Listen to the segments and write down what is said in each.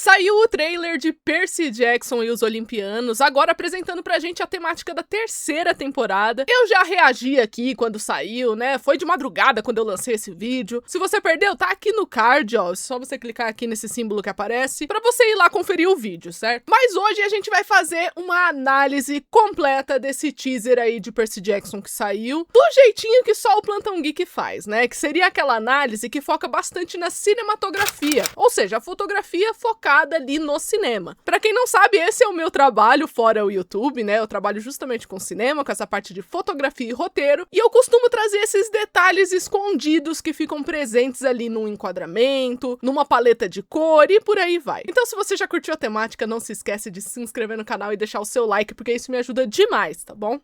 Saiu o trailer de Percy Jackson e os Olimpianos, agora apresentando pra gente a temática da terceira temporada. Eu já reagi aqui quando saiu, né? Foi de madrugada quando eu lancei esse vídeo. Se você perdeu, tá aqui no card, ó. É só você clicar aqui nesse símbolo que aparece pra você ir lá conferir o vídeo, certo? Mas hoje a gente vai fazer uma análise completa desse teaser aí de Percy Jackson que saiu, do jeitinho que só o Plantão Geek faz, né? Que seria aquela análise que foca bastante na cinematografia, ou seja, a fotografia focada ali no cinema. Pra quem não sabe, esse é o meu trabalho fora o YouTube, né? Eu trabalho justamente com cinema, com essa parte de fotografia e roteiro, e eu costumo trazer esses detalhes escondidos que ficam presentes ali num enquadramento, numa paleta de cor e por aí vai. Então, se você já curtiu a temática, não se esquece de se inscrever no canal e deixar o seu like, porque isso me ajuda demais, tá bom?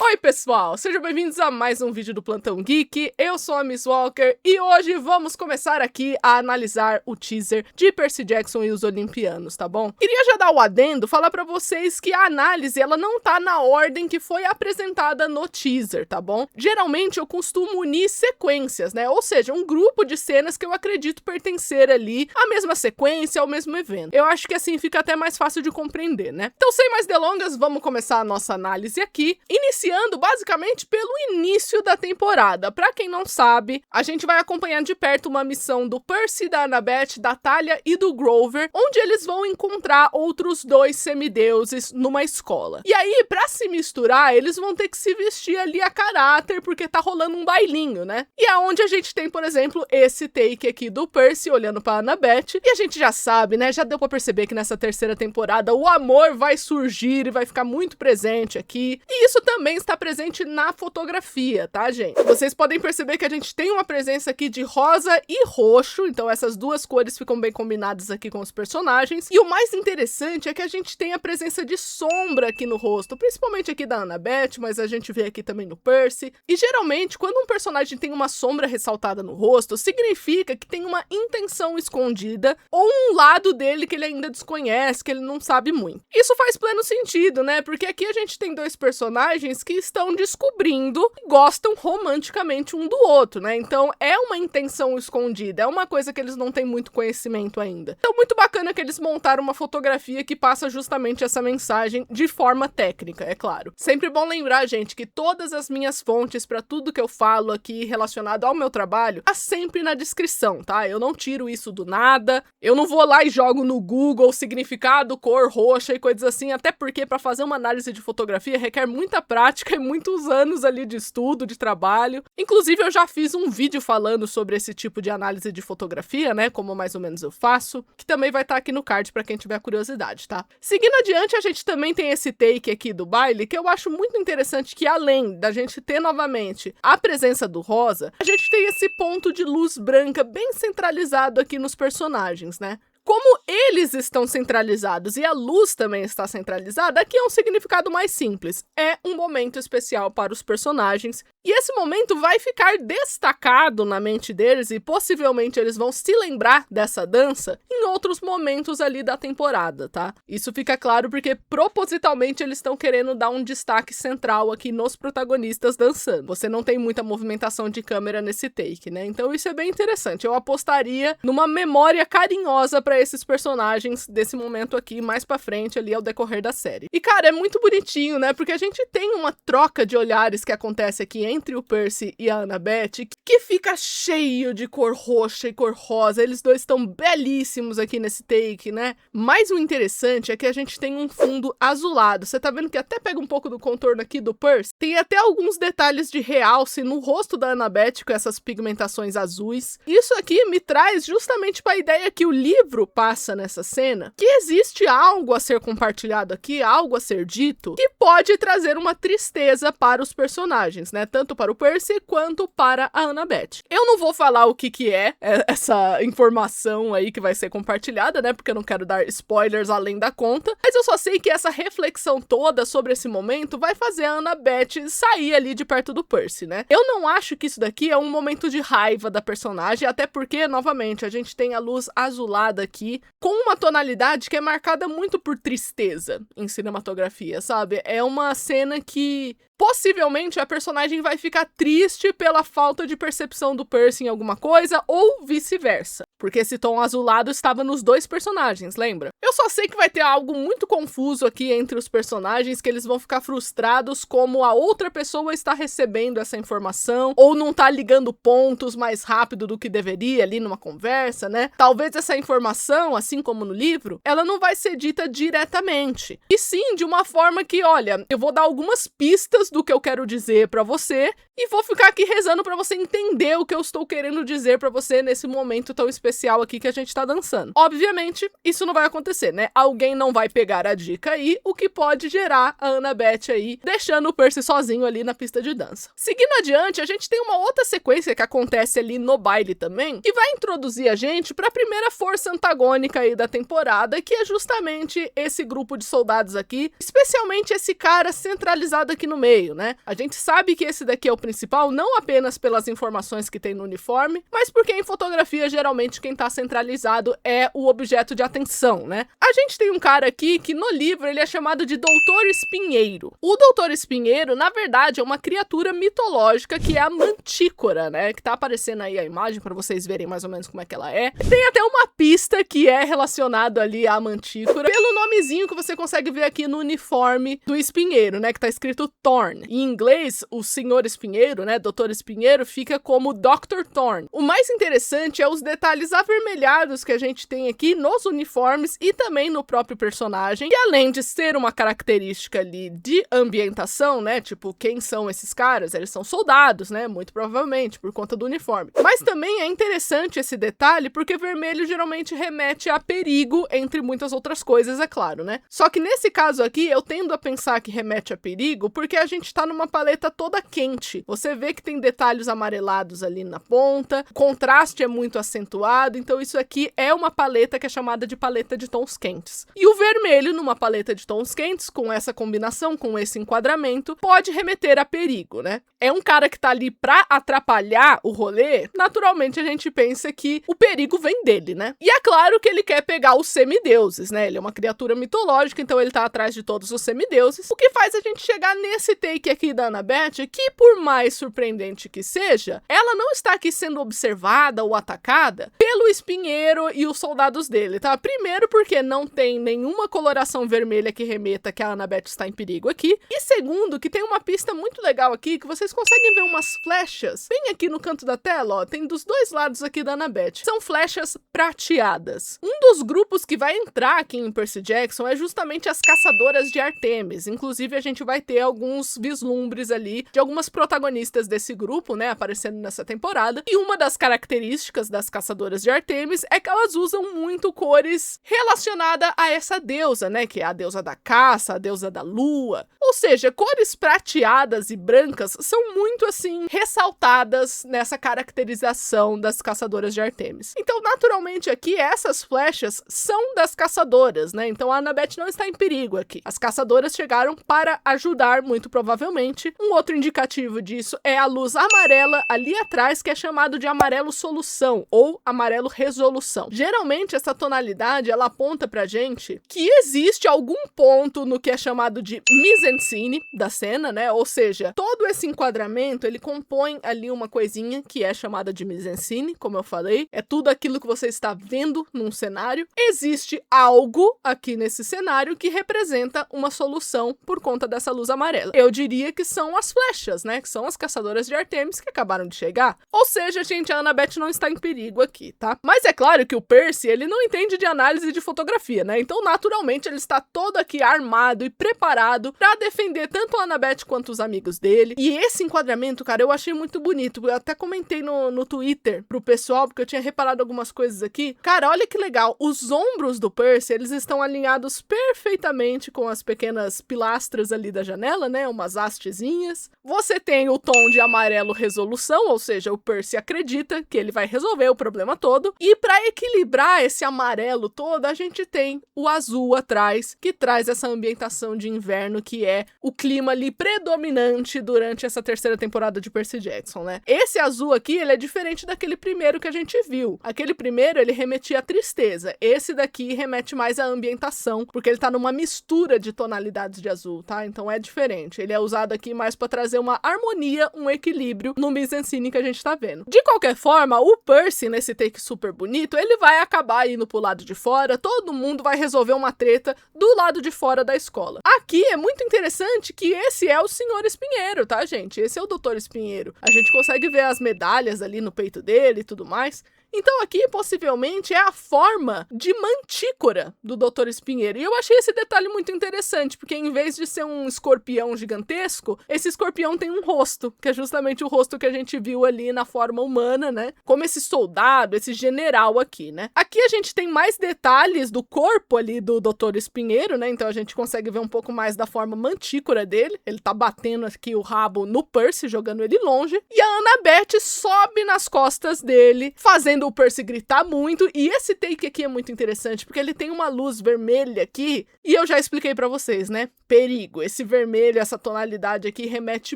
Oi pessoal, sejam bem-vindos a mais um vídeo do Plantão Geek, eu sou a Miss Walker e hoje vamos começar aqui a analisar o teaser de Percy Jackson e os Olimpianos, tá bom? Queria já dar o adendo, falar pra vocês que a análise ela não tá na ordem que foi apresentada no teaser, tá bom? Geralmente eu costumo unir sequências, né? Ou seja, um grupo de cenas que eu acredito pertencer ali à mesma sequência, ao mesmo evento. Eu acho que assim fica até mais fácil de compreender, né? Então, sem mais delongas, vamos começar a nossa análise aqui, iniciando basicamente pelo início da temporada. Pra quem não sabe, a gente vai acompanhar de perto uma missão do Percy, da Annabeth, da Thalia e do Grover, onde eles vão encontrar outros dois semideuses numa escola. E aí, pra se misturar, eles vão ter que se vestir ali a caráter, porque tá rolando um bailinho, né? E é onde a gente tem, por exemplo, esse take aqui do Percy olhando pra Annabeth, e a gente já sabe, né? Já deu pra perceber que nessa terceira temporada o amor vai surgir e vai ficar muito presente aqui. E isso também está presente na fotografia, tá, gente? Vocês podem perceber que a gente tem uma presença aqui de rosa e roxo, então essas duas cores ficam bem combinadas aqui com os personagens. E o mais interessante é que a gente tem a presença de sombra aqui no rosto, principalmente aqui da Annabeth, mas a gente vê aqui também no Percy. E geralmente, quando um personagem tem uma sombra ressaltada no rosto, significa que tem uma intenção escondida ou um lado dele que ele ainda desconhece, que ele não sabe muito. Isso faz pleno sentido, né? Porque aqui a gente tem dois personagens que estão descobrindo e gostam romanticamente um do outro, né? Então é uma intenção escondida, é uma coisa que eles não têm muito conhecimento ainda. Então muito bacana que eles montaram uma fotografia que passa justamente essa mensagem de forma técnica, é claro. Sempre bom lembrar, gente, que todas as minhas fontes para tudo que eu falo aqui relacionado ao meu trabalho, tá sempre na descrição, tá? Eu não tiro isso do nada, eu não vou lá e jogo no Google significado, cor roxa e coisas assim, até porque para fazer uma análise de fotografia requer muita prática e muitos anos ali de estudo, de trabalho. Inclusive, eu já fiz um vídeo falando sobre esse tipo de análise de fotografia, né? Como mais ou menos eu faço, que também vai estar aqui no card pra quem tiver curiosidade, tá? Seguindo adiante, a gente também tem esse take aqui do baile, que eu acho muito interessante que além da gente ter novamente a presença do rosa, a gente tem esse ponto de luz branca bem centralizado aqui nos personagens, né? Como eles estão centralizados e a luz também está centralizada, aqui é um significado mais simples. É um momento especial para os personagens e esse momento vai ficar destacado na mente deles e possivelmente eles vão se lembrar dessa dança em outros momentos ali da temporada, tá? Isso fica claro porque propositalmente eles estão querendo dar um destaque central aqui nos protagonistas dançando. Você não tem muita movimentação de câmera nesse take, né? Então isso é bem interessante. Eu apostaria numa memória carinhosa para esses personagens desse momento aqui, mais pra frente ali ao decorrer da série. E cara, é muito bonitinho, né? Porque a gente tem uma troca de olhares que acontece aqui entre o Percy e a Annabeth, que fica cheio de cor roxa e cor rosa. Eles dois estão belíssimos aqui nesse take, né? Mas o interessante é que a gente tem um fundo azulado. Você tá vendo que até pega um pouco do contorno aqui do Percy? Tem até alguns detalhes de realce no rosto da Annabeth com essas pigmentações azuis. Isso aqui me traz justamente para a ideia que o livro passa nessa cena, que existe algo a ser compartilhado aqui, algo a ser dito, que pode trazer uma tristeza para os personagens, né? Tanto para o Percy quanto para a Annabeth. Eu não vou falar o que é essa informação aí que vai ser compartilhada, né? Porque eu não quero dar spoilers além da conta, mas eu só sei que essa reflexão toda sobre esse momento vai fazer a Annabeth sair ali de perto do Percy, né? Eu não acho que isso daqui é um momento de raiva da personagem, até porque, novamente, a gente tem a luz azulada aqui, com uma tonalidade que é marcada muito por tristeza em cinematografia, sabe? É uma cena que possivelmente a personagem vai vai ficar triste pela falta de percepção do Percy em alguma coisa, ou vice-versa. Porque esse tom azulado estava nos dois personagens, lembra? Eu só sei que vai ter algo muito confuso aqui entre os personagens, que eles vão ficar frustrados como a outra pessoa está recebendo essa informação, ou não tá ligando pontos mais rápido do que deveria ali numa conversa, né? Talvez essa informação, assim como no livro, ela não vai ser dita diretamente. E sim, de uma forma que, olha, eu vou dar algumas pistas do que eu quero dizer pra você, e vou ficar aqui rezando pra você entender o que eu estou querendo dizer pra você nesse momento tão especial aqui que a gente tá dançando. Obviamente, isso não vai acontecer, né? Alguém não vai pegar a dica aí, o que pode gerar a Annabeth aí, deixando o Percy sozinho ali na pista de dança. Seguindo adiante, a gente tem uma outra sequência que acontece ali no baile também, que vai introduzir a gente pra primeira força antagônica aí da temporada, que é justamente esse grupo de soldados aqui, especialmente esse cara centralizado aqui no meio, né? A gente sabe que esse daqui é o principal, não apenas pelas informações que tem no uniforme, mas porque em fotografia, geralmente, quem tá centralizado é o objeto de atenção, né? A gente tem um cara aqui que no livro ele é chamado de Doutor Espinheiro. O Doutor Espinheiro, na verdade, é uma criatura mitológica que é a Mantícora, né? Que tá aparecendo aí a imagem pra vocês verem mais ou menos como é que ela é. Tem até uma pista que é relacionado ali à Mantícora pelo nomezinho que você consegue ver aqui no uniforme do Espinheiro, né? Que tá escrito Thorn. Em inglês, o Senhor Espinheiro, né? Doutor Espinheiro, fica como Dr. Thorn. O mais interessante é os detalhes avermelhados que a gente tem aqui nos uniformes e também no próprio personagem, que além de ser uma característica ali de ambientação, né? Tipo, quem são esses caras? Eles são soldados, né? Muito provavelmente, por conta do uniforme. Mas também é interessante esse detalhe, porque vermelho geralmente remete a perigo, entre muitas outras coisas, é claro, né? Só que nesse caso aqui, eu tendo a pensar que remete a perigo, porque a gente tá numa paleta toda quente. Você vê que tem detalhes amarelados ali na ponta, o contraste é muito acentuado, então isso aqui é uma paleta que é chamada de paleta de tons quentes. E o vermelho, numa paleta de tons quentes, com essa combinação, com esse enquadramento, pode remeter a perigo, né? É um cara que tá ali pra atrapalhar o rolê, naturalmente a gente pensa que o perigo vem dele, né? E é claro que ele quer pegar os semideuses, né? Ele é uma criatura mitológica, então ele tá atrás de todos os semideuses, o que faz a gente chegar nesse take aqui da Annabeth, que por mais surpreendente que seja, ela não está aqui sendo observada ou atacada pelo Espinheiro e os soldados dele, tá? Primeiro porque não tem nenhuma coloração vermelha que remeta que a Annabeth está em perigo aqui, e segundo que tem uma pista muito legal aqui, que vocês conseguem ver umas flechas bem aqui no canto da tela, ó, tem dos dois lados aqui da Annabeth. São flechas prateadas. Um dos grupos que vai entrar aqui em Percy Jackson é justamente as Caçadoras de Artemis. Inclusive, a gente vai ter alguns vislumbres ali de algumas protagonistas desse grupo, né, aparecendo nessa temporada. E uma das características das Caçadoras de Artemis é que elas usam muito cores relacionadas a essa deusa, né, que é a deusa da caça, a deusa da lua. Ou seja, cores prateadas e brancas são muito, assim, ressaltadas nessa caracterização das Caçadoras de Artemis. Então, naturalmente, aqui, essas flechas são das caçadoras, né? Então, a Annabeth não está em perigo aqui. As caçadoras chegaram para ajudar, muito provavelmente. Um outro indicativo disso é a luz amarela ali atrás, que é chamado de amarelo solução, ou amarelo resolução. Geralmente, essa tonalidade, ela aponta pra gente que existe algum ponto no que é chamado de mise-en-scène da cena, né? Ou seja, todo esse enquadramento, ele compõe ali uma coisinha que é chamada de mise-en-scène, como eu falei. É tudo aquilo que você está vendo num cenário. Existe algo aqui nesse cenário que representa uma solução por conta dessa luz amarela. Eu diria que são as flechas, né? Que são as Caçadoras de Artemis que acabaram de chegar. Ou seja, gente, a Annabeth não está em perigo aqui, tá? Mas é claro que o Percy, ele não entende de análise de fotografia, né? Então, naturalmente, ele está todo aqui armado e preparado pra defender tanto a Annabeth quanto os amigos dele. E esse enquadramento, cara, eu achei muito bonito. Eu até comentei no Twitter pro pessoal, porque eu tinha reparado algumas coisas aqui. Cara, olha que legal. Os ombros do Percy, eles estão alinhados perfeitamente com as pequenas pilastras ali da janela, né? Umas hastezinhas. Você tem o tom de amarelo resolução, ou seja, o Percy acredita que ele vai resolver o problema todo. E para equilibrar esse amarelo todo, a gente tem o azul atrás, que traz essa ambientação de inverno, que é o clima ali predominante durante essa terceira temporada de Percy Jackson, né? Esse azul aqui, ele é diferente daquele primeiro que a gente viu. Aquele primeiro, ele remetia à tristeza. Esse daqui remete mais à ambientação, porque ele tá numa mistura de tonalidades de azul, tá? Então é diferente. Ele é usado aqui mais pra trazer uma uma harmonia, um equilíbrio no mise-en-scène que a gente tá vendo. De qualquer forma, o Percy, nesse take super bonito, ele vai acabar indo pro lado de fora, todo mundo vai resolver uma treta do lado de fora da escola. Aqui é muito interessante que esse é o Sr. Espinheiro, tá, gente? Esse é o Dr. Espinheiro. A gente consegue ver as medalhas ali no peito dele e tudo mais. Então aqui, possivelmente, é a forma de mantícora do Dr. Espinheiro. E eu achei esse detalhe muito interessante, porque em vez de ser um escorpião gigantesco, esse escorpião tem um rosto, que é justamente o rosto que a gente viu ali na forma humana, né? Como esse soldado, esse general aqui, né? Aqui a gente tem mais detalhes do corpo ali do Dr. Espinheiro, né? Então a gente consegue ver um pouco mais da forma mantícora dele. Ele tá batendo aqui o rabo no Percy, jogando ele longe. E a Annabeth sobe nas costas dele, fazendo o Percy gritar muito, e esse take aqui é muito interessante, porque ele tem uma luz vermelha aqui, e eu já expliquei pra vocês, né? Perigo. Esse vermelho, essa tonalidade aqui, remete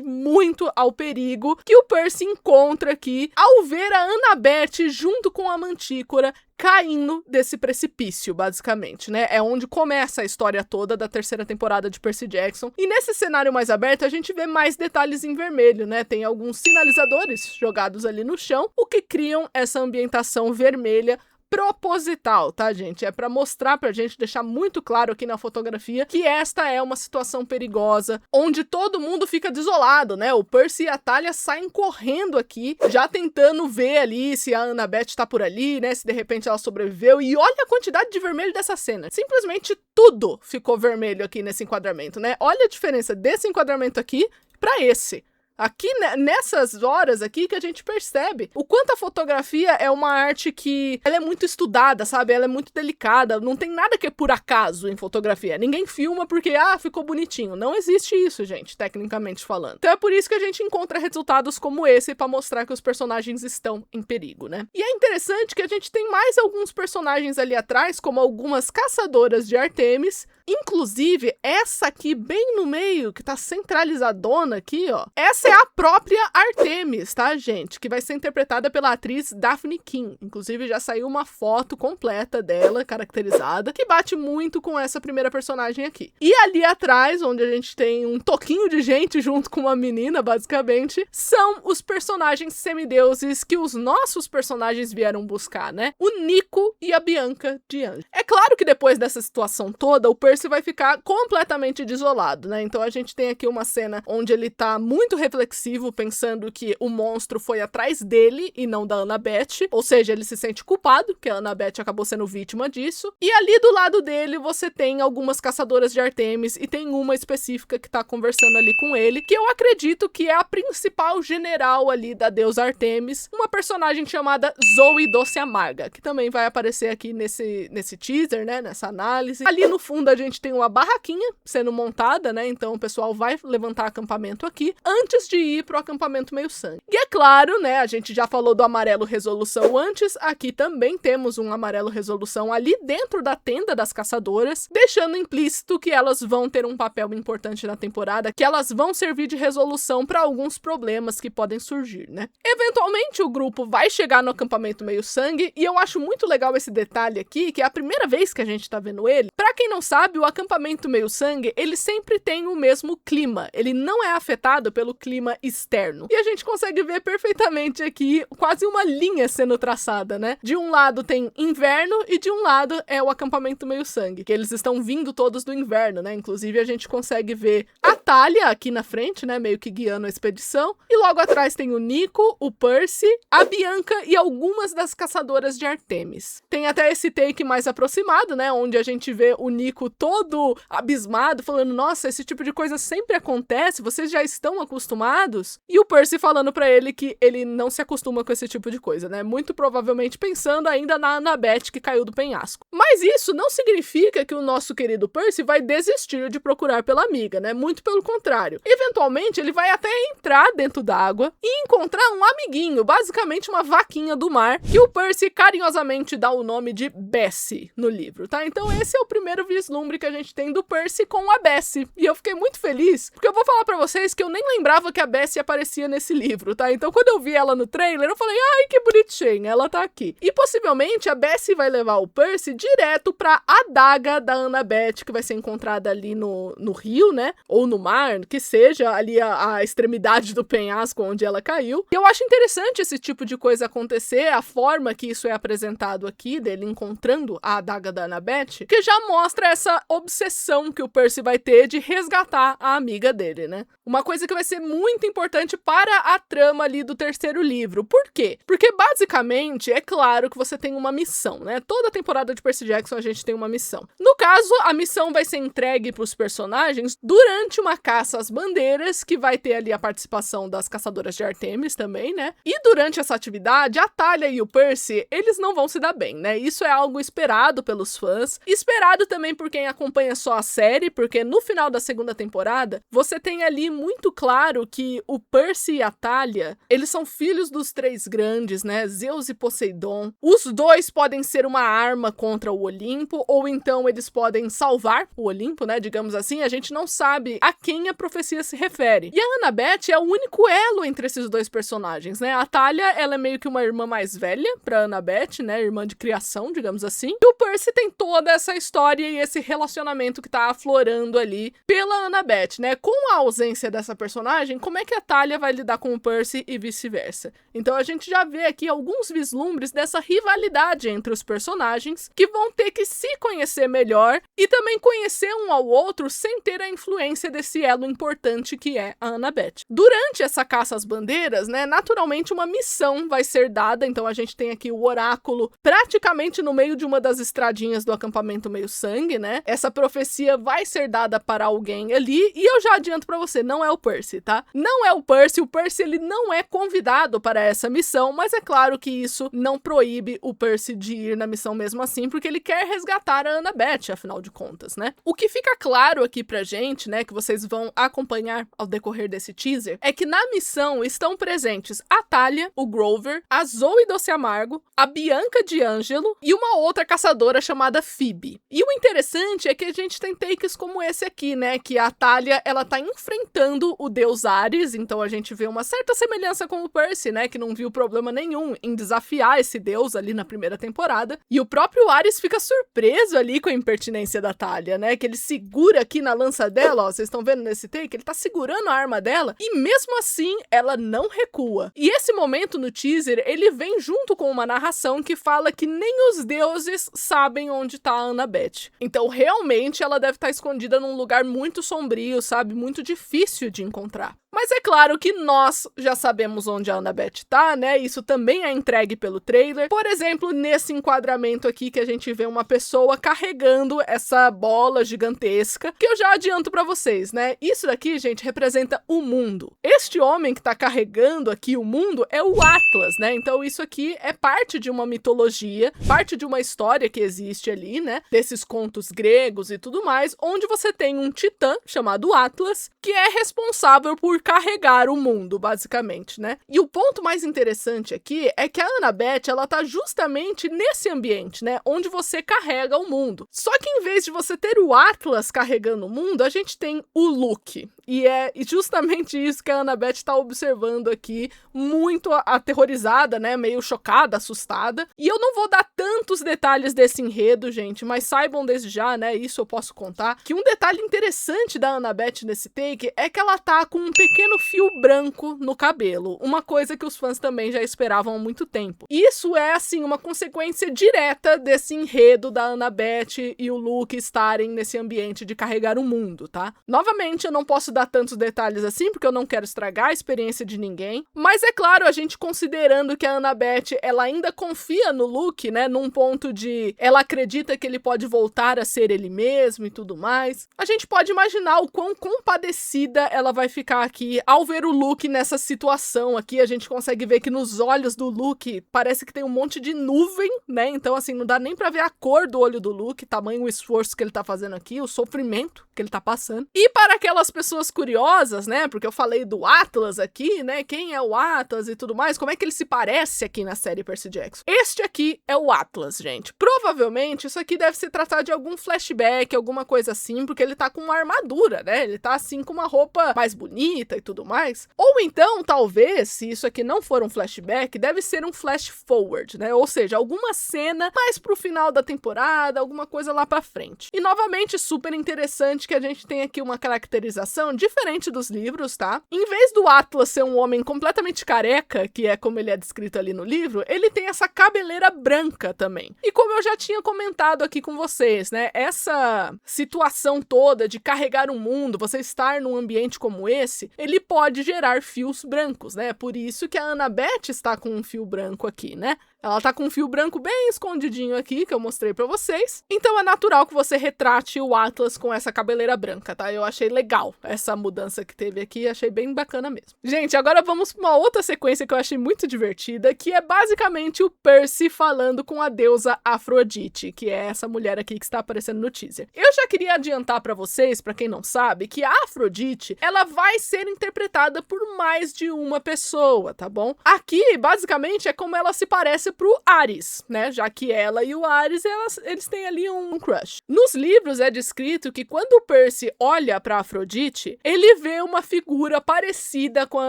muito ao perigo que o Percy encontra aqui ao ver a Annabeth junto com a Mantícora caindo desse precipício, basicamente, né? É onde começa a história toda da terceira temporada de Percy Jackson. E nesse cenário mais aberto, a gente vê mais detalhes em vermelho, né? Tem alguns sinalizadores jogados ali no chão, o que criam essa ambientação vermelha proposital, tá, gente? É pra mostrar pra gente, deixar muito claro aqui na fotografia que esta é uma situação perigosa, onde todo mundo fica desolado, né? O Percy e a Thalia saem correndo aqui, já tentando ver ali se a Annabeth tá por ali, né? Se de repente ela sobreviveu. E olha a quantidade de vermelho dessa cena. Simplesmente tudo ficou vermelho aqui nesse enquadramento, né? Olha a diferença desse enquadramento aqui pra esse. Aqui, nessas horas aqui, que a gente percebe o quanto a fotografia é uma arte que ela é muito estudada, sabe? Ela é muito delicada, não tem nada que é por acaso em fotografia. Ninguém filma porque, ficou bonitinho. Não existe isso, gente, tecnicamente falando. Então é por isso que a gente encontra resultados como esse pra mostrar que os personagens estão em perigo, né? E é interessante que a gente tem mais alguns personagens ali atrás, como algumas caçadoras de Artemis. Inclusive, essa aqui bem no meio, que tá centralizadona aqui, ó. Essa é a própria Artemis, tá, gente? Que vai ser interpretada pela atriz Daphne King. Inclusive, já saiu uma foto completa dela, caracterizada, que bate muito com essa primeira personagem aqui. E ali atrás, onde a gente tem um toquinho de gente junto com uma menina, basicamente, são os personagens semideuses que os nossos personagens vieram buscar, né? O Nico e a Bianca de Anjo. É claro que depois dessa situação toda, o Percy vai ficar completamente desolado, né? Então a gente tem aqui uma cena onde ele tá muito reflexivo, pensando que o monstro foi atrás dele e não da Annabeth, ou seja, ele se sente culpado, que a Annabeth acabou sendo vítima disso. E ali do lado dele você tem algumas caçadoras de Artemis e tem uma específica que tá conversando ali com ele, que eu acredito que é a principal general ali da deusa Artemis, uma personagem chamada Zoe Doce Amarga, que também vai aparecer aqui nesse teaser, né? Nessa análise. Ali no fundo a gente tem uma barraquinha sendo montada, né? Então o pessoal vai levantar acampamento aqui antes de ir pro acampamento meio sangue. E é claro, né? A gente já falou do amarelo resolução antes, aqui também temos um amarelo resolução ali dentro da tenda das caçadoras, deixando implícito que elas vão ter um papel importante na temporada, que elas vão servir de resolução para alguns problemas que podem surgir, né? Eventualmente o grupo vai chegar no acampamento meio sangue, e eu acho muito legal esse detalhe aqui, que é a primeira vez que a gente tá vendo ele. Pra quem não sabe, o acampamento meio sangue, ele sempre tem o mesmo clima, ele não é afetado pelo clima externo. E a gente consegue ver perfeitamente aqui quase uma linha sendo traçada, né? De um lado tem inverno e de um lado é o acampamento meio sangue, que eles estão vindo todos do inverno, né? Inclusive a gente consegue ver a Thalia aqui na frente, né? Meio que guiando a expedição. E logo atrás tem o Nico, o Percy, a Bianca e algumas das caçadoras de Artemis. Tem até esse take mais aproximado, né? Onde a gente vê o Nico todo abismado, falando, nossa, esse tipo de coisa sempre acontece, vocês já estão acostumados? E o Percy falando pra ele que ele não se acostuma com esse tipo de coisa, né? Muito provavelmente pensando ainda na Annabeth que caiu do penhasco. Mas isso não significa que o nosso querido Percy vai desistir de procurar pela amiga, né? Muito pelo contrário. Eventualmente, ele vai até entrar dentro d'água e encontrar um amiguinho, basicamente uma vaquinha do mar, que o Percy carinhosamente dá o nome de Bessie no livro, tá? Então esse é o primeiro vislumbre que a gente tem do Percy com a Bessie. E eu fiquei muito feliz, porque eu vou falar pra vocês que eu nem lembrava lembrava que a Bessie aparecia nesse livro, tá? Então quando eu vi ela no trailer, eu falei, ai, que bonitinha, ela tá aqui. E possivelmente a Bessie vai levar o Percy direto pra adaga da Annabeth, que vai ser encontrada ali no rio, né? Ou no mar, que seja ali a extremidade do penhasco onde ela caiu. E eu acho interessante esse tipo de coisa acontecer, a forma que isso é apresentado aqui, dele encontrando a adaga da Annabeth, que já mostra essa obsessão que o Percy vai ter de resgatar a amiga dele, né? Uma coisa que vai ser muito importante para a trama ali do terceiro livro. Por quê? Porque basicamente, é claro que você tem uma missão, né? Toda temporada de Percy Jackson a gente tem uma missão. No caso, a missão vai ser entregue para os personagens durante uma caça às bandeiras, que vai ter ali a participação das caçadoras de Artemis também, né? E durante essa atividade, a Thalia e o Percy, eles não vão se dar bem, né? Isso é algo esperado pelos fãs, esperado também por quem acompanha só a série, porque no final da segunda temporada, você tem ali muito claro que o Percy e a Thalia, eles são filhos dos três grandes, né? Zeus e Poseidon. Os dois podem ser uma arma contra o Olimpo, ou então eles podem salvar o Olimpo, né? Digamos assim, a gente não sabe a quem a profecia se refere. E a Annabeth é o único elo entre esses dois personagens, né? A Thalia, ela é meio que uma irmã mais velha pra Annabeth, né? Irmã de criação, digamos assim. E o Percy tem toda essa história e esse relacionamento que tá aflorando ali pela Annabeth, né? Com a ausência dessa personagem, como é que a Thalia vai lidar com o Percy e vice-versa? Então a gente já vê aqui alguns vislumbres dessa rivalidade entre os personagens, que vão ter que se conhecer melhor e também conhecer um ao outro sem ter a influência desse elo importante que é a Annabeth. Durante essa caça às bandeiras, né, naturalmente uma missão vai ser dada, então a gente tem aqui o oráculo praticamente no meio de uma das estradinhas do acampamento Meio-Sangue, né? Essa profecia vai ser dada para alguém ali, e eu já adianto pra você, não é o Percy, tá? Não é o Percy ele não é convidado para essa missão, mas é claro que isso não proíbe o Percy de ir na missão mesmo assim, porque ele quer resgatar a Annabeth, afinal de contas, né? O que fica claro aqui pra gente, né, que vocês vão acompanhar ao decorrer desse teaser, é que na missão estão presentes a Thalia, o Grover, a Zoe Doce Amargo, a Bianca D'Angelo e uma outra caçadora chamada Phoebe. E o interessante é que a gente tem takes como esse aqui, né, que a Thalia, ela tá enfrentando o deus Ares, então a gente vê uma certa semelhança com o Percy, né, que não viu problema nenhum em desafiar esse deus ali na primeira temporada, e o próprio Ares fica surpreso ali com a impertinência da Thalia, né, que ele segura aqui na lança dela, ó, vocês estão vendo nesse take, ele tá segurando a arma dela, e mesmo assim, ela não recua. E esse momento no teaser, ele vem junto com uma narração que fala que nem os deuses sabem onde tá a Annabeth. Então, realmente, ela deve estar escondida num lugar muito sombrio, sabe, muito difícil de encontrar. Mas é claro que nós já sabemos onde a Annabeth tá, né? Isso também é entregue pelo trailer. Por exemplo, nesse enquadramento aqui que a gente vê uma pessoa carregando essa bola gigantesca, que eu já adianto pra vocês, né? Isso daqui, gente, representa o mundo. Este homem que tá carregando aqui o mundo é o Atlas, né? Então isso aqui é parte de uma mitologia, parte de uma história que existe ali, né? Desses contos gregos e tudo mais, onde você tem um titã chamado Atlas, que é responsável por carregar o mundo, basicamente, né? E o ponto mais interessante aqui é que a Annabeth, ela tá justamente nesse ambiente, né? Onde você carrega o mundo. Só que em vez de você ter o Atlas carregando o mundo, a gente tem o Luke. E é justamente isso que a Annabeth tá observando aqui, muito aterrorizada, né? Meio chocada, assustada. E eu não vou dar tantos detalhes desse enredo, gente, mas saibam desde já, né? Isso eu posso contar, que um detalhe interessante da Annabeth nesse take é que ela tá com um pequeno fio branco no cabelo, uma coisa que os fãs também já esperavam há muito tempo. Isso é, assim, uma consequência direta desse enredo da Annabeth e o Luke estarem nesse ambiente de carregar o mundo, tá? Novamente, eu não posso dar tantos detalhes assim, porque eu não quero estragar a experiência de ninguém, mas é claro, a gente considerando que a Annabeth, ela ainda confia no Luke, né, num ponto de ela acredita que ele pode voltar a ser ele mesmo e tudo mais, a gente pode imaginar o quão compadecida ela vai ficar aqui ao ver o Luke nessa situação aqui. A gente consegue ver que nos olhos do Luke parece que tem um monte de nuvem, né? Então, assim, não dá nem pra ver a cor do olho do Luke, tamanho o esforço que ele tá fazendo aqui, o sofrimento que ele tá passando. E para aquelas pessoas pessoas curiosas, né, porque eu falei do Atlas aqui, né, quem é o Atlas e tudo mais, como é que ele se parece aqui na série Percy Jackson? Este aqui é o Atlas, gente. Provavelmente isso aqui deve se tratar de algum flashback, alguma coisa assim, porque ele tá com uma armadura, né, ele tá assim com uma roupa mais bonita e tudo mais. Ou então, talvez, se isso aqui não for um flashback, deve ser um flash forward, né, ou seja, alguma cena mais pro final da temporada, alguma coisa lá pra frente. E novamente, super interessante que a gente tem aqui uma caracterização diferente dos livros, tá? Em vez do Atlas ser um homem completamente careca, que é como ele é descrito ali no livro, ele tem essa cabeleira branca também. E como eu já tinha comentado aqui com vocês, né, essa situação toda de carregar um mundo, você estar num ambiente como esse, ele pode gerar fios brancos, né? Por isso que a Annabeth está com um fio branco aqui, né? Ela tá com um fio branco bem escondidinho aqui, que eu mostrei pra vocês. Então é natural que você retrate o Atlas com essa cabeleira branca, tá? Eu achei legal essa mudança que teve aqui, achei bem bacana mesmo. Gente, agora vamos pra uma outra sequência que eu achei muito divertida, que é basicamente o Percy falando com a deusa Afrodite, que é essa mulher aqui que está aparecendo no teaser. Eu já queria adiantar pra vocês, pra quem não sabe, que a Afrodite, ela vai ser interpretada por mais de uma pessoa, tá bom? Aqui, basicamente, é como ela se parece pro Ares, né? Já que ela e o Ares, eles têm ali um crush. Nos livros é descrito que quando o Percy olha pra Afrodite, ele vê uma figura parecida com a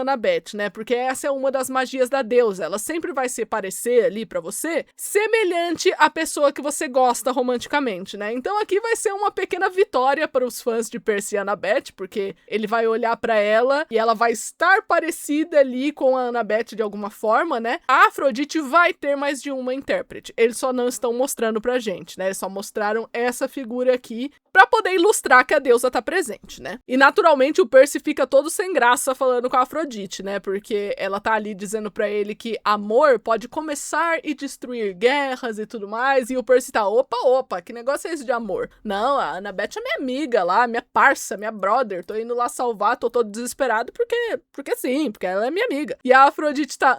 Annabeth, né? Porque essa é uma das magias da deusa. Ela sempre vai se parecer ali pra você, semelhante à pessoa que você gosta romanticamente, né? Então aqui vai ser uma pequena vitória para os fãs de Percy e Annabeth, porque ele vai olhar pra ela e ela vai estar parecida ali com a Annabeth de alguma forma, né? A Afrodite vai ter mais de uma intérprete. Eles só não estão mostrando pra gente, né? Eles só mostraram essa figura aqui pra poder ilustrar que a deusa tá presente, né? E naturalmente o Percy fica todo sem graça falando com a Afrodite, né? Porque ela tá ali dizendo pra ele que amor pode começar e destruir guerras e tudo mais, e o Percy tá, opa, que negócio é esse de amor? Não, a Annabeth é minha amiga lá, minha parça, minha brother, tô indo lá salvar, tô todo desesperado porque sim, porque ela é minha amiga. E a Afrodite tá,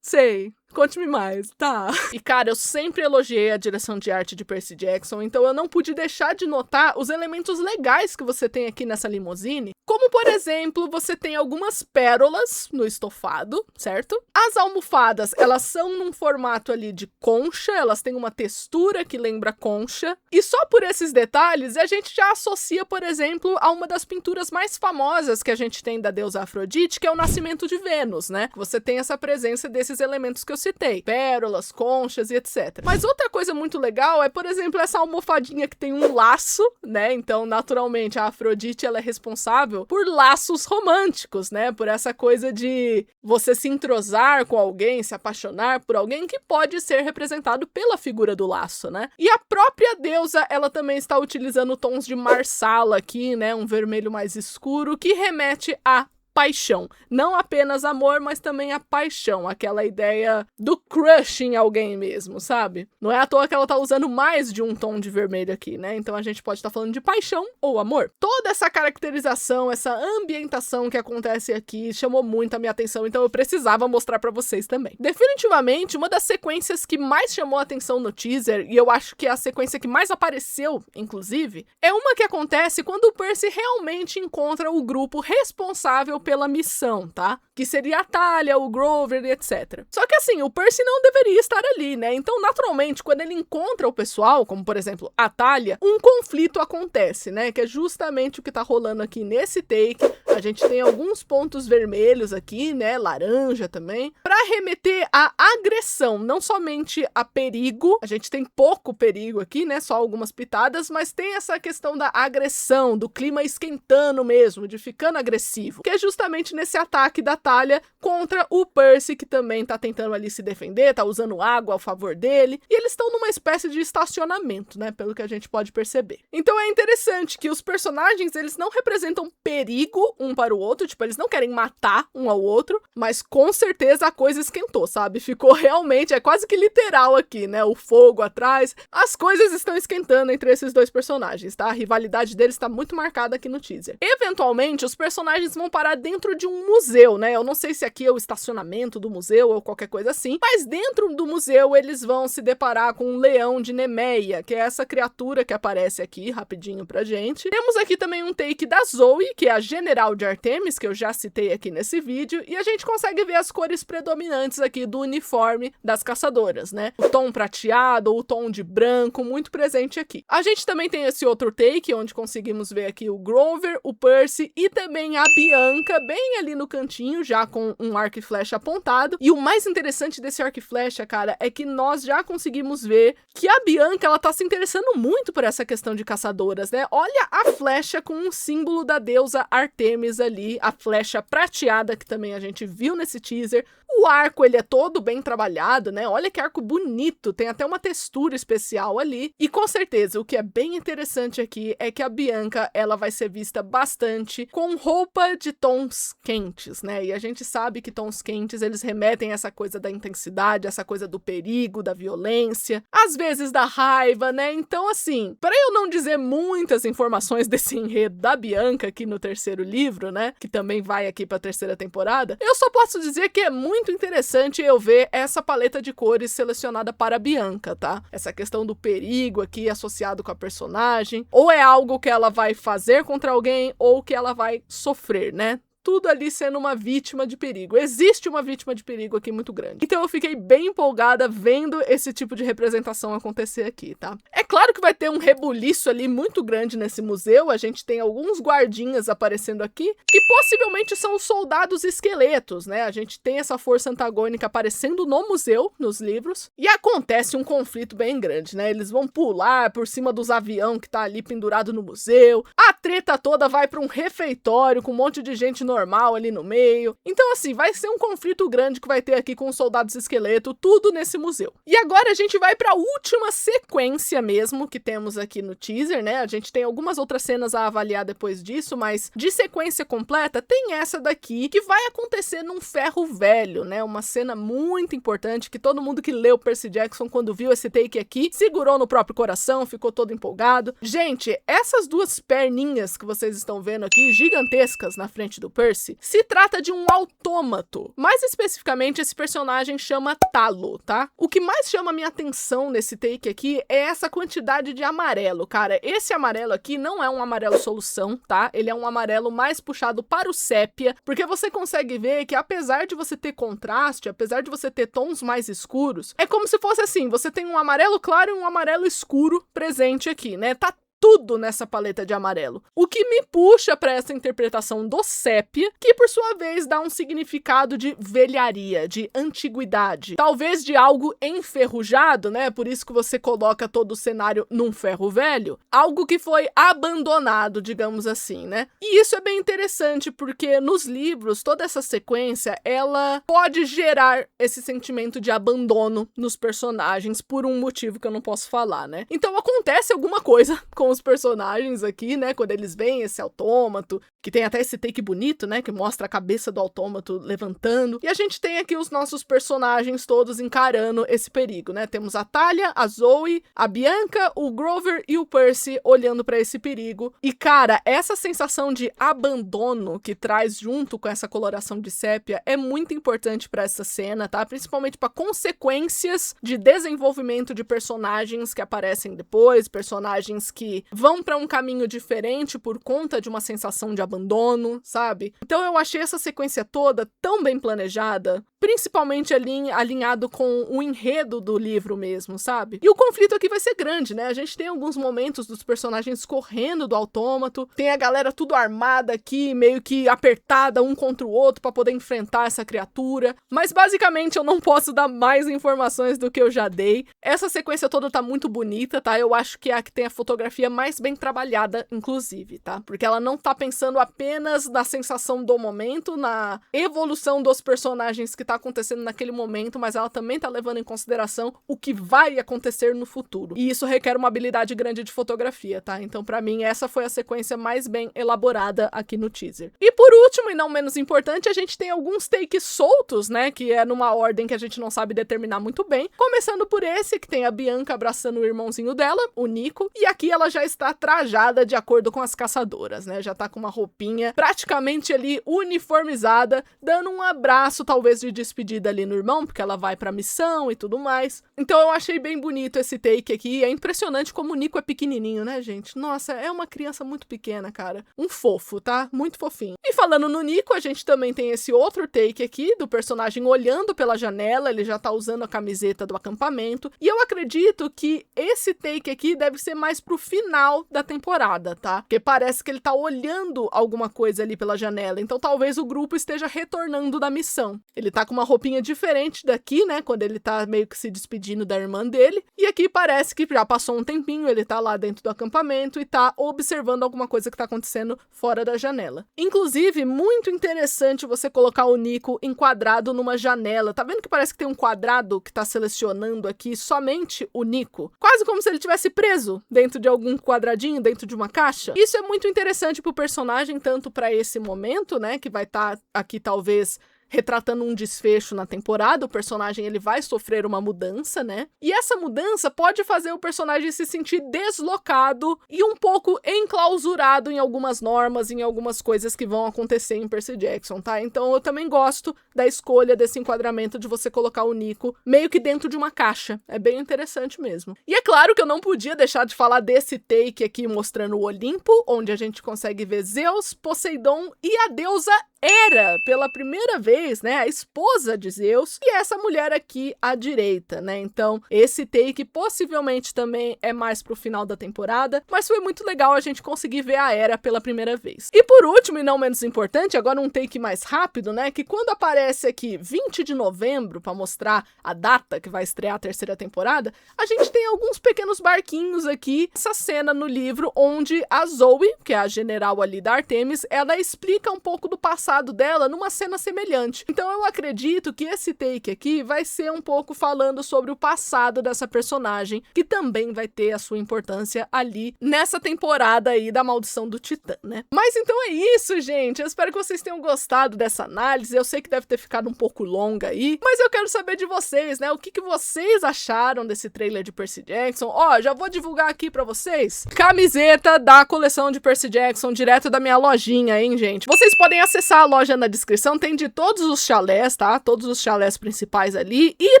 sei. Conte-me mais, tá? E, cara, eu sempre elogiei a direção de arte de Percy Jackson, então eu não pude deixar de notar os elementos legais que você tem aqui nessa limusine, como, por exemplo, você tem algumas pérolas no estofado, certo? As almofadas, elas são num formato ali de concha, elas têm uma textura que lembra concha, e só por esses detalhes a gente já associa, por exemplo, a uma das pinturas mais famosas que a gente tem da deusa Afrodite, que é o Nascimento de Vênus, né? Você tem essa presença desses elementos que eu citei, pérolas, conchas e etc. Mas outra coisa muito legal é, por exemplo, essa almofadinha que tem um laço, né? Então, naturalmente, a Afrodite, ela é responsável por laços românticos, né? Por essa coisa de você se entrosar com alguém, se apaixonar por alguém, que pode ser representado pela figura do laço, né? E a própria deusa, ela também está utilizando tons de marsala aqui, né? Um vermelho mais escuro, que remete a paixão. Não apenas amor, mas também a paixão. Aquela ideia do crush em alguém mesmo, sabe? Não é à toa que ela tá usando mais de um tom de vermelho aqui, né? Então a gente pode estar falando de paixão ou amor. Toda essa caracterização, essa ambientação que acontece aqui chamou muito a minha atenção, então eu precisava mostrar pra vocês também. Definitivamente, uma das sequências que mais chamou a atenção no teaser, e eu acho que é a sequência que mais apareceu, inclusive, é uma que acontece quando o Percy realmente encontra o grupo responsável pela missão, tá? Que seria a Thalia, o Grover e etc. Só que assim, o Percy não deveria estar ali, né? Então, naturalmente, quando ele encontra o pessoal, como por exemplo a Thalia, um conflito acontece, né? Que é justamente o que tá rolando aqui nesse take. A gente tem alguns pontos vermelhos aqui, né? Laranja também, pra remeter à agressão, não somente a perigo. A gente tem pouco perigo aqui, né? Só algumas pitadas, mas tem essa questão da agressão, do clima esquentando mesmo, de ficando agressivo, que é justamente nesse ataque da Thalia contra o Percy, que também tá tentando ali se defender, tá usando água ao favor dele, e eles estão numa espécie de estacionamento, né, pelo que a gente pode perceber. Então é interessante que os personagens, eles não representam perigo um para o outro, tipo, eles não querem matar um ao outro, mas com certeza a coisa esquentou, sabe? Ficou realmente, é quase que literal aqui, né, o fogo atrás, as coisas estão esquentando entre esses dois personagens, tá? A rivalidade deles tá muito marcada aqui no teaser. Eventualmente, os personagens vão parar dentro de um museu, né? Eu não sei se aqui é o estacionamento do museu ou qualquer coisa assim, mas dentro do museu eles vão se deparar com um leão de Nemeia, que é essa criatura que aparece aqui rapidinho pra gente. Temos aqui também um take da Zoe, que é a general de Artemis, que eu já citei aqui nesse vídeo, e a gente consegue ver as cores predominantes aqui do uniforme das caçadoras, né? O tom prateado, o tom de branco, muito presente aqui. A gente também tem esse outro take, onde conseguimos ver aqui o Grover, o Percy e também a Bianca, bem ali no cantinho, já com um arco e flecha apontado. E o mais interessante desse arco e flecha, cara, é que nós já conseguimos ver que a Bianca, ela tá se interessando muito por essa questão de caçadoras, né? Olha a flecha com um símbolo da deusa Artemis ali, a flecha prateada que também a gente viu nesse teaser. O arco, ele é todo bem trabalhado, né? Olha que arco bonito, tem até uma textura especial ali. E com certeza, o que é bem interessante aqui é que a Bianca, ela vai ser vista bastante com roupa de tons quentes, né? E a gente sabe que tons quentes, eles remetem a essa coisa da intensidade, essa coisa do perigo, da violência, às vezes da raiva, né? Então, assim, para eu não dizer muitas informações desse enredo da Bianca aqui no terceiro livro, né? Que também vai aqui para a terceira temporada, eu só posso dizer que é muito interessante eu ver essa paleta de cores selecionada para a Bianca, tá? Essa questão do perigo aqui associado com a personagem, ou é algo que ela vai fazer contra alguém, ou que ela vai sofrer, né? Tudo ali sendo uma vítima de perigo. Existe uma vítima de perigo aqui muito grande. Então eu fiquei bem empolgada vendo esse tipo de representação acontecer aqui, tá? É claro que vai ter um rebuliço ali muito grande nesse museu. A gente tem alguns guardinhas aparecendo aqui, que possivelmente são os soldados esqueletos, né? A gente tem essa força antagônica aparecendo no museu, nos livros, e acontece um conflito bem grande, né? Eles vão pular por cima dos aviões que tá ali pendurado no museu. A treta toda vai para um refeitório com um monte de gente normal ali no meio. Então, assim, vai ser um conflito grande que vai ter aqui com os soldados esqueleto, tudo nesse museu. E agora a gente vai para a última sequência mesmo que temos aqui no teaser, né? A gente tem algumas outras cenas a avaliar depois disso, mas de sequência completa tem essa daqui que vai acontecer num ferro velho, né? Uma cena muito importante que todo mundo que leu Percy Jackson quando viu esse take aqui segurou no próprio coração, ficou todo empolgado. Gente, essas duas perninhas que vocês estão vendo aqui, gigantescas na frente do Percy, se trata de um autômato. Mais especificamente, esse personagem chama Talo, tá? O que mais chama a minha atenção nesse take aqui é essa quantidade de amarelo, cara. Esse amarelo aqui não é um amarelo solução, tá? Ele é um amarelo mais puxado para o sépia, porque você consegue ver que apesar de você ter contraste, apesar de você ter tons mais escuros, é como se fosse assim, você tem um amarelo claro e um amarelo escuro presente aqui, né? Tá tudo nessa paleta de amarelo. O que me puxa para essa interpretação do sépia, que por sua vez dá um significado de velharia, de antiguidade. Talvez de algo enferrujado, né? Por isso que você coloca todo o cenário num ferro velho. Algo que foi abandonado, digamos assim, né? E isso é bem interessante, porque nos livros, toda essa sequência, ela pode gerar esse sentimento de abandono nos personagens por um motivo que eu não posso falar, né? Então acontece alguma coisa com os personagens aqui, né, quando eles veem esse autômato, que tem até esse take bonito, né, que mostra a cabeça do autômato levantando, e a gente tem aqui os nossos personagens todos encarando esse perigo, né, temos a Thalia, a Zoe, a Bianca, o Grover e o Percy olhando para esse perigo, e cara, essa sensação de abandono que traz junto com essa coloração de sépia é muito importante para essa cena, tá, principalmente para consequências de desenvolvimento de personagens que aparecem depois, personagens que vão para um caminho diferente por conta de uma sensação de abandono, sabe? Então eu achei essa sequência toda tão bem planejada, principalmente alinhado com o enredo do livro mesmo, sabe? E o conflito aqui vai ser grande, né? A gente tem alguns momentos dos personagens correndo do autômato, tem a galera tudo armada aqui, meio que apertada um contra o outro para poder enfrentar essa criatura, mas basicamente eu não posso dar mais informações do que eu já dei. Essa sequência toda tá muito bonita, tá? Eu acho que é a que tem a fotografia mais bem trabalhada, inclusive, tá? Porque ela não tá pensando apenas na sensação do momento, na evolução dos personagens que tá acontecendo naquele momento, mas ela também tá levando em consideração o que vai acontecer no futuro. E isso requer uma habilidade grande de fotografia, tá? Então, pra mim, essa foi a sequência mais bem elaborada aqui no teaser. E por último, e não menos importante, a gente tem alguns takes soltos, né? Que é numa ordem que a gente não sabe determinar muito bem. Começando por esse, que tem a Bianca abraçando o irmãozinho dela, o Nico. E aqui ela já está trajada de acordo com as caçadoras, né? Já tá com uma roupinha praticamente ali uniformizada, dando um abraço, talvez de despedida ali no irmão, porque ela vai pra missão e tudo mais. Então eu achei bem bonito esse take aqui. É impressionante como o Nico é pequenininho, né, gente? Nossa, é uma criança muito pequena, cara. Um fofo, tá? Muito fofinho. E falando no Nico, a gente também tem esse outro take aqui do personagem olhando pela janela. Ele já tá usando a camiseta do acampamento. E eu acredito que esse take aqui deve ser mais pro final da temporada, tá? Porque parece que ele tá olhando alguma coisa ali pela janela. Então talvez o grupo esteja retornando da missão. Ele tá com uma roupinha diferente daqui, né? Quando ele tá meio que se despedindo da irmã dele. E aqui parece que já passou um tempinho, ele tá lá dentro do acampamento e tá observando alguma coisa que tá acontecendo fora da janela. Inclusive, muito interessante você colocar o Nico enquadrado numa janela. Tá vendo que parece que tem um quadrado que tá selecionando aqui somente o Nico? Quase como se ele tivesse preso dentro de algum quadradinho, dentro de uma caixa. Isso é muito interessante pro personagem, tanto pra esse momento, né, que vai estar aqui talvez retratando um desfecho na temporada. O personagem ele vai sofrer uma mudança, né? E essa mudança pode fazer o personagem se sentir deslocado e um pouco enclausurado em algumas normas, em algumas coisas que vão acontecer em Percy Jackson, tá? Então eu também gosto da escolha desse enquadramento de você colocar o Nico meio que dentro de uma caixa. É bem interessante mesmo. E é claro que eu não podia deixar de falar desse take aqui mostrando o Olimpo, onde a gente consegue ver Zeus, Poseidon e a deusa Hera pela primeira vez, né, a esposa de Zeus, e essa mulher aqui à direita, né, então esse take possivelmente também é mais pro final da temporada, mas foi muito legal a gente conseguir ver a Hera pela primeira vez. E por último, e não menos importante, agora um take mais rápido, né, que quando aparece aqui 20 de novembro, para mostrar a data que vai estrear a terceira temporada, a gente tem alguns pequenos barquinhos aqui, essa cena no livro onde a Zoe, que é a general ali da Artemis, ela explica um pouco do passado dela numa cena semelhante. Então eu acredito que esse take aqui vai ser um pouco falando sobre o passado dessa personagem, que também vai ter a sua importância ali nessa temporada aí da Maldição do Titã, né? Mas então é isso, gente. Eu espero que vocês tenham gostado dessa análise. Eu sei que deve ter ficado um pouco longa aí, mas eu quero saber de vocês, né? O que vocês acharam desse trailer de Percy Jackson? Ó, já vou divulgar aqui pra vocês. Camiseta da coleção de Percy Jackson, direto da minha lojinha, hein, gente? Vocês podem acessar a loja na descrição, tem de todos os chalés, tá? Todos os chalés principais ali, e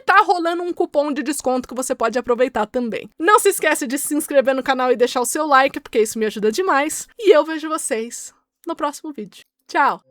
tá rolando um cupom de desconto que você pode aproveitar também. Não se esquece de se inscrever no canal e deixar o seu like, porque isso me ajuda demais, e eu vejo vocês no próximo vídeo. Tchau!